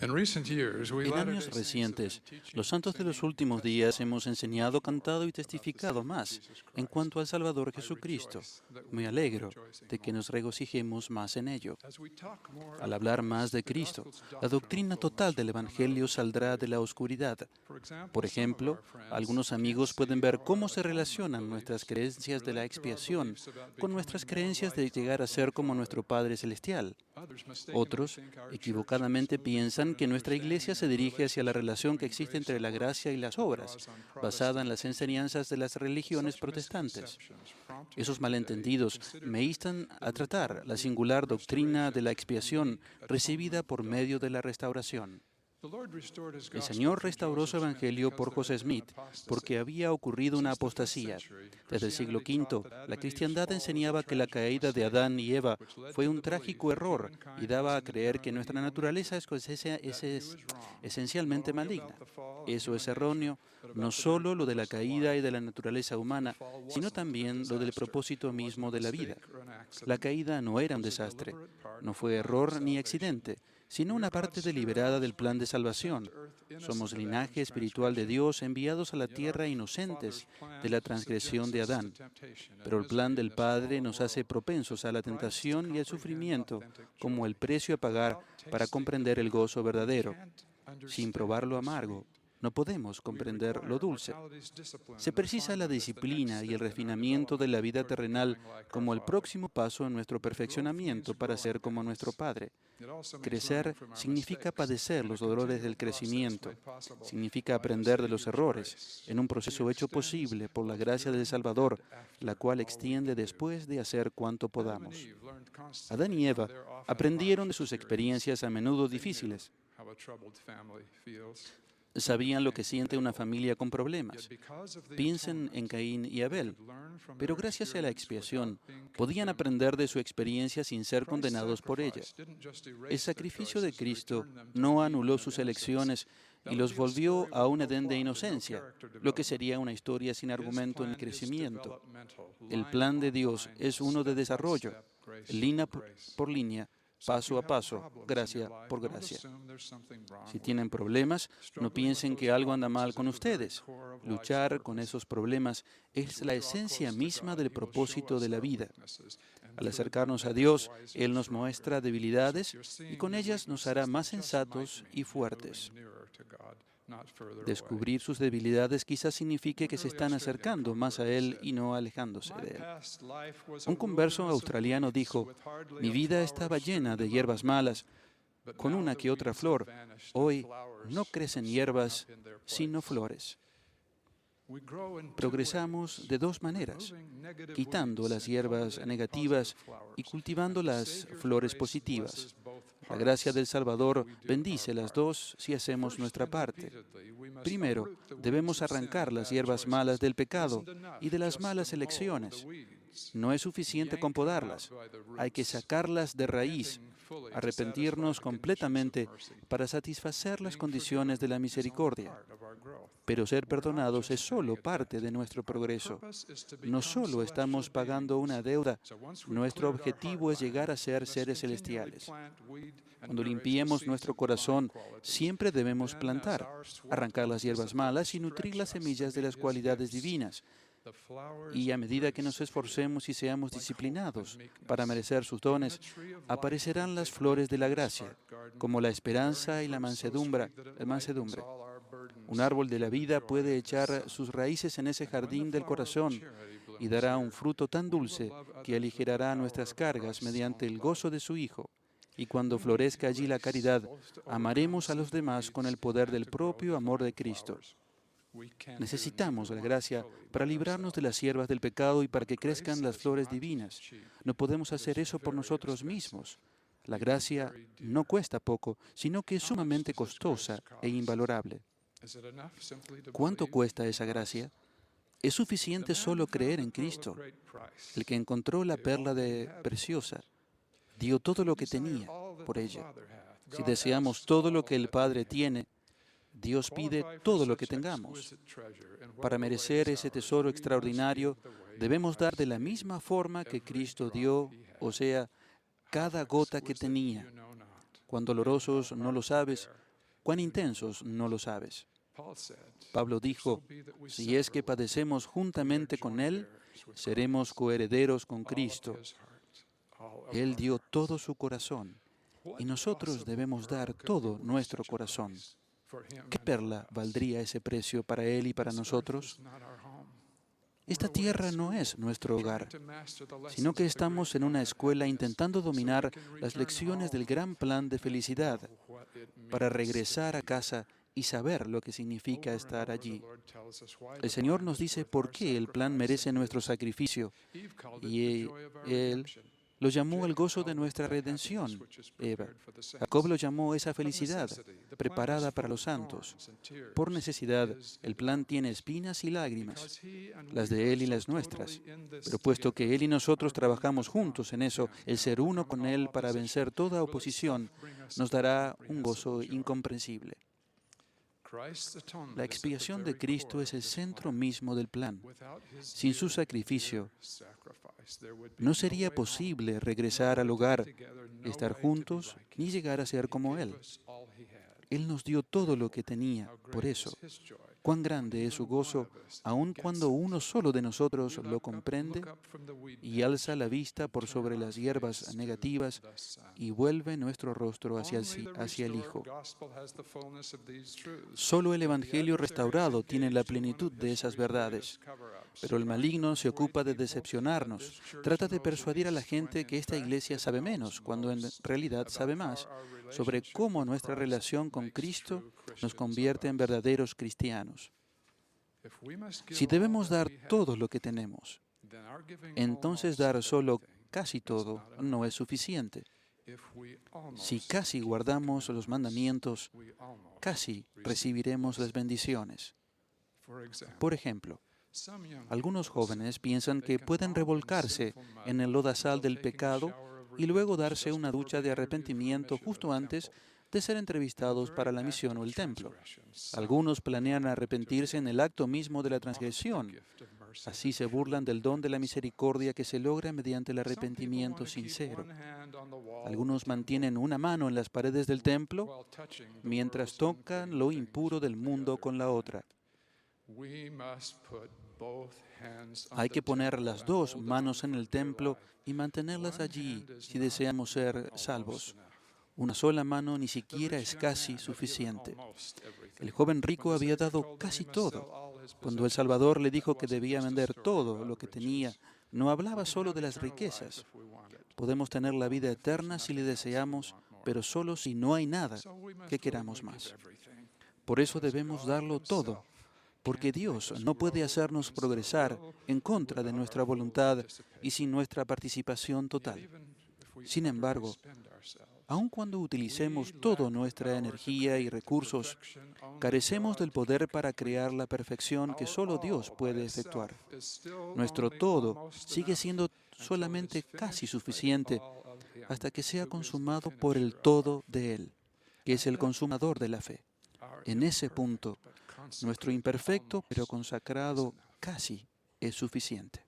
En años recientes, los santos de los últimos días hemos enseñado, cantado y testificado más en cuanto al Salvador Jesucristo. Me alegro de que nos regocijemos más en ello. Al hablar más de Cristo, la doctrina total del Evangelio saldrá de la oscuridad. Por ejemplo, algunos amigos pueden ver cómo se relacionan nuestras creencias de la expiación con nuestras creencias de llegar a ser como nuestro Padre Celestial. Otros, equivocadamente, piensan que nuestra Iglesia se dirige hacia la relación que existe entre la gracia y las obras, basada en las enseñanzas de las religiones protestantes. Esos malentendidos me instan a tratar la singular doctrina de la expiación recibida por medio de la restauración. El Señor restauró su Evangelio por José Smith porque había ocurrido una apostasía. Desde el siglo V, la cristiandad enseñaba que la caída de Adán y Eva fue un trágico error y daba a creer que nuestra naturaleza es esencialmente maligna. Eso es erróneo, no solo lo de la caída y de la naturaleza humana, sino también lo del propósito mismo de la vida. La caída no era un desastre, no fue error ni accidente, sino una parte deliberada del plan de salvación. Somos linaje espiritual de Dios enviados a la tierra inocentes de la transgresión de Adán. Pero el plan del Padre nos hace propensos a la tentación y al sufrimiento como el precio a pagar para comprender el gozo verdadero. Sin probar lo amargo, no podemos comprender lo dulce. Se precisa la disciplina y el refinamiento de la vida terrenal como el próximo paso en nuestro perfeccionamiento para ser como nuestro Padre. Crecer significa padecer los dolores del crecimiento, significa aprender de los errores, en un proceso hecho posible por la gracia del Salvador, la cual extiende después de hacer cuanto podamos. Adán y Eva aprendieron de sus experiencias a menudo difíciles. Sabían lo que siente una familia con problemas. Piensen en Caín y Abel. Pero gracias a la expiación, podían aprender de su experiencia sin ser condenados por ella. El sacrificio de Cristo no anuló sus elecciones y los volvió a un Edén de inocencia, lo que sería una historia sin argumento ni crecimiento. El plan de Dios es uno de desarrollo, línea por línea, paso a paso, gracia por gracia. Si tienen problemas, no piensen que algo anda mal con ustedes. Luchar con esos problemas es la esencia misma del propósito de la vida. Al acercarnos a Dios, Él nos muestra debilidades y con ellas nos hará más sensatos y fuertes. Descubrir sus debilidades quizás signifique que se están acercando más a Él y no alejándose de Él. Un converso australiano dijo: "Mi vida estaba llena de hierbas malas, con una que otra flor. Hoy no crecen hierbas, sino flores". Progresamos de dos maneras: quitando las hierbas negativas y cultivando las flores positivas. La gracia del Salvador bendice las dos si hacemos nuestra parte. Primero, debemos arrancar las hierbas malas del pecado y de las malas elecciones. No es suficiente con podarlas, hay que sacarlas de raíz, arrepentirnos completamente para satisfacer las condiciones de la misericordia. Pero ser perdonados es solo parte de nuestro progreso. No solo estamos pagando una deuda, nuestro objetivo es llegar a ser seres celestiales. Cuando limpiemos nuestro corazón, siempre debemos plantar, arrancar las hierbas malas y nutrir las semillas de las cualidades divinas. Y a medida que nos esforcemos y seamos disciplinados para merecer sus dones, aparecerán las flores de la gracia, como la esperanza y la mansedumbre. Un árbol de la vida puede echar sus raíces en ese jardín del corazón y dará un fruto tan dulce que aligerará nuestras cargas mediante el gozo de su Hijo. Y cuando florezca allí la caridad, amaremos a los demás con el poder del propio amor de Cristo. Necesitamos la gracia para librarnos de las hierbas del pecado y para que crezcan las flores divinas. No podemos hacer eso por nosotros mismos. La gracia no cuesta poco, sino que es sumamente costosa e invalorable. ¿Cuánto cuesta esa gracia? Es suficiente solo creer en Cristo. El que encontró la perla preciosa dio todo lo que tenía por ella. Si deseamos todo lo que el Padre tiene, Dios pide todo lo que tengamos. Para merecer ese tesoro extraordinario, debemos dar de la misma forma que Cristo dio, o sea, cada gota que tenía. Cuán dolorosos no lo sabes, cuán intensos no lo sabes. Pablo dijo, si es que padecemos juntamente con Él, seremos coherederos con Cristo. Él dio todo su corazón y nosotros debemos dar todo nuestro corazón. ¿Qué perla valdría ese precio para Él y para nosotros? Esta tierra no es nuestro hogar, sino que estamos en una escuela intentando dominar las lecciones del gran plan de felicidad para regresar a casa y saber lo que significa estar allí. El Señor nos dice por qué el plan merece nuestro sacrificio y Él lo llamó el gozo de nuestra redención, Eva. Jacob lo llamó esa felicidad preparada para los santos. Por necesidad, el plan tiene espinas y lágrimas, las de Él y las nuestras. Pero puesto que Él y nosotros trabajamos juntos en eso, el ser uno con Él para vencer toda oposición, nos dará un gozo incomprensible. La expiación de Cristo es el centro mismo del plan. Sin su sacrificio, no sería posible regresar al hogar, estar juntos, ni llegar a ser como Él. Él nos dio todo lo que tenía, por eso. Cuán grande es su gozo, aun cuando uno solo de nosotros lo comprende y alza la vista por sobre las hierbas negativas y vuelve nuestro rostro hacia el Hijo. Solo el Evangelio restaurado tiene la plenitud de esas verdades. Pero el maligno se ocupa de decepcionarnos. Trata de persuadir a la gente que esta iglesia sabe menos, cuando en realidad sabe más, sobre cómo nuestra relación con Cristo nos convierte en verdaderos cristianos. Si debemos dar todo lo que tenemos, entonces dar solo casi todo no es suficiente. Si casi guardamos los mandamientos, casi recibiremos las bendiciones. Por ejemplo, algunos jóvenes piensan que pueden revolcarse en el lodazal del pecado y luego darse una ducha de arrepentimiento justo antes de ser entrevistados para la misión o el templo. Algunos planean arrepentirse en el acto mismo de la transgresión. Así se burlan del don de la misericordia que se logra mediante el arrepentimiento sincero. Algunos mantienen una mano en las paredes del templo mientras tocan lo impuro del mundo con la otra. Hay que poner las dos manos en el templo y mantenerlas allí si deseamos ser salvos. Una sola mano ni siquiera es casi suficiente. El joven rico había dado casi todo. Cuando el Salvador le dijo que debía vender todo lo que tenía, no hablaba solo de las riquezas. Podemos tener la vida eterna si le deseamos, pero solo si no hay nada que queramos más. Por eso debemos darlo todo, porque Dios no puede hacernos progresar en contra de nuestra voluntad y sin nuestra participación total. Sin embargo, aun cuando utilicemos toda nuestra energía y recursos, carecemos del poder para crear la perfección que solo Dios puede efectuar. Nuestro todo sigue siendo solamente casi suficiente hasta que sea consumado por el todo de Él, que es el consumador de la fe. En ese punto, nuestro imperfecto pero consacrado casi es suficiente.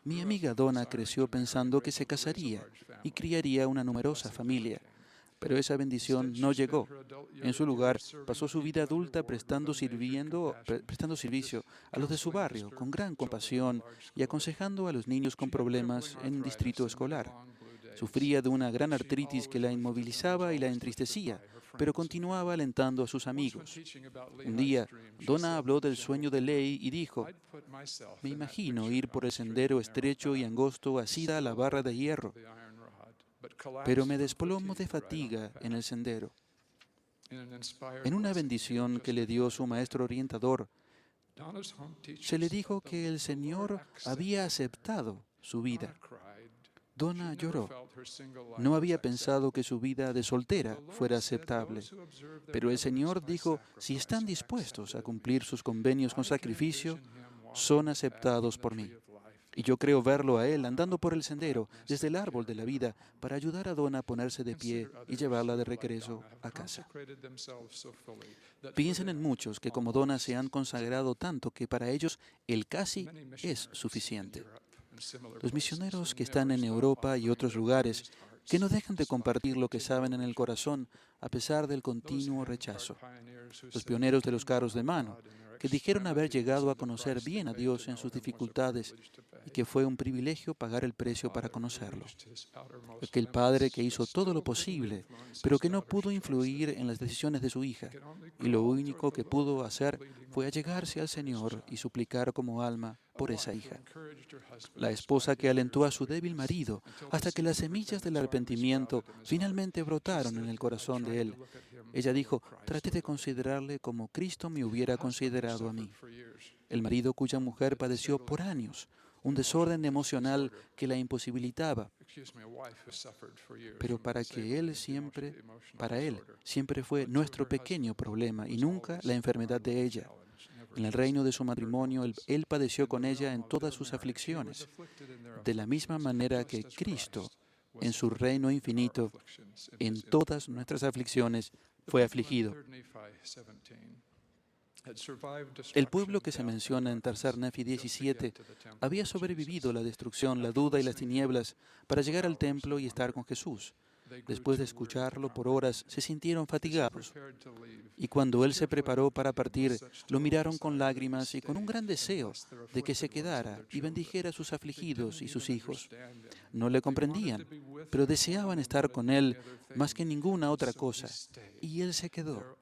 Mi amiga Donna creció pensando que se casaría y criaría una numerosa familia, pero esa bendición no llegó. En su lugar, pasó su vida adulta prestando servicio a los de su barrio con gran compasión y aconsejando a los niños con problemas en un distrito escolar. Sufría de una gran artritis que la inmovilizaba y la entristecía, pero continuaba alentando a sus amigos. Un día, Donna habló del sueño de Ley y dijo, «Me imagino ir por el sendero estrecho y angosto asida a la barra de hierro, pero me desplomo de fatiga en el sendero». En una bendición que le dio su maestro orientador, se le dijo que el Señor había aceptado su vida. Donna lloró. No había pensado que su vida de soltera fuera aceptable. Pero el Señor dijo, si están dispuestos a cumplir sus convenios con sacrificio, son aceptados por mí. Y yo creo verlo a Él andando por el sendero, desde el árbol de la vida, para ayudar a Donna a ponerse de pie y llevarla de regreso a casa. Piensen en muchos que como Donna se han consagrado tanto que para ellos el casi es suficiente. Los misioneros que están en Europa y otros lugares que no dejan de compartir lo que saben en el corazón a pesar del continuo rechazo. Los pioneros de los carros de mano, que dijeron haber llegado a conocer bien a Dios en sus dificultades y que fue un privilegio pagar el precio para conocerlo. Aquel padre que hizo todo lo posible, pero que no pudo influir en las decisiones de su hija, y lo único que pudo hacer fue allegarse al Señor y suplicar como alma por esa hija. La esposa que alentó a su débil marido hasta que las semillas del arrepentimiento finalmente brotaron en el corazón de él. Ella dijo: traté de considerarle como Cristo me hubiera considerado a mí. El marido cuya mujer padeció por años un desorden emocional que la imposibilitaba, pero para él siempre fue nuestro pequeño problema y nunca la enfermedad de ella. En el reino de su matrimonio, él padeció con ella en todas sus aflicciones, de la misma manera que Cristo, en su reino infinito, en todas nuestras aflicciones, fue afligido. El pueblo que se menciona en Tercer Nefi 17 había sobrevivido la destrucción, la duda y las tinieblas para llegar al templo y estar con Jesús. Después de escucharlo por horas, se sintieron fatigados. Y cuando él se preparó para partir, lo miraron con lágrimas y con un gran deseo de que se quedara y bendijera a sus afligidos y sus hijos. No le comprendían, pero deseaban estar con él más que ninguna otra cosa. Y él se quedó.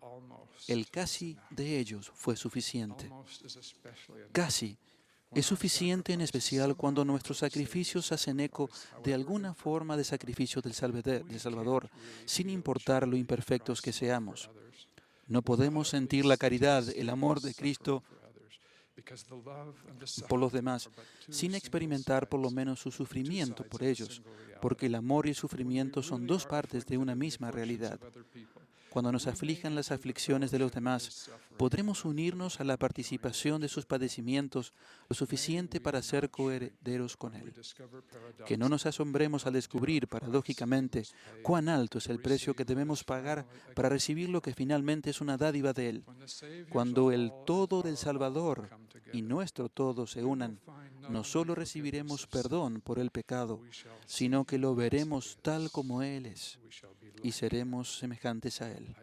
El casi de ellos fue suficiente. Casi es suficiente, en especial cuando nuestros sacrificios hacen eco de alguna forma de sacrificio del Salvador, sin importar lo imperfectos que seamos. No podemos sentir la caridad, el amor de Cristo por los demás, sin experimentar por lo menos su sufrimiento por ellos, porque el amor y el sufrimiento son dos partes de una misma realidad. Cuando nos aflijan las aflicciones de los demás, podremos unirnos a la participación de sus padecimientos lo suficiente para ser coherederos con Él. Que no nos asombremos al descubrir, paradójicamente, cuán alto es el precio que debemos pagar para recibir lo que finalmente es una dádiva de Él. Cuando el todo del Salvador y nuestro todo se unan, no solo recibiremos perdón por el pecado, sino que lo veremos tal como Él es y seremos semejantes a Él.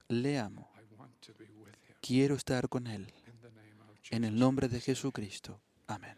Le amo. Quiero estar con Él. En el nombre de Jesucristo. Amén.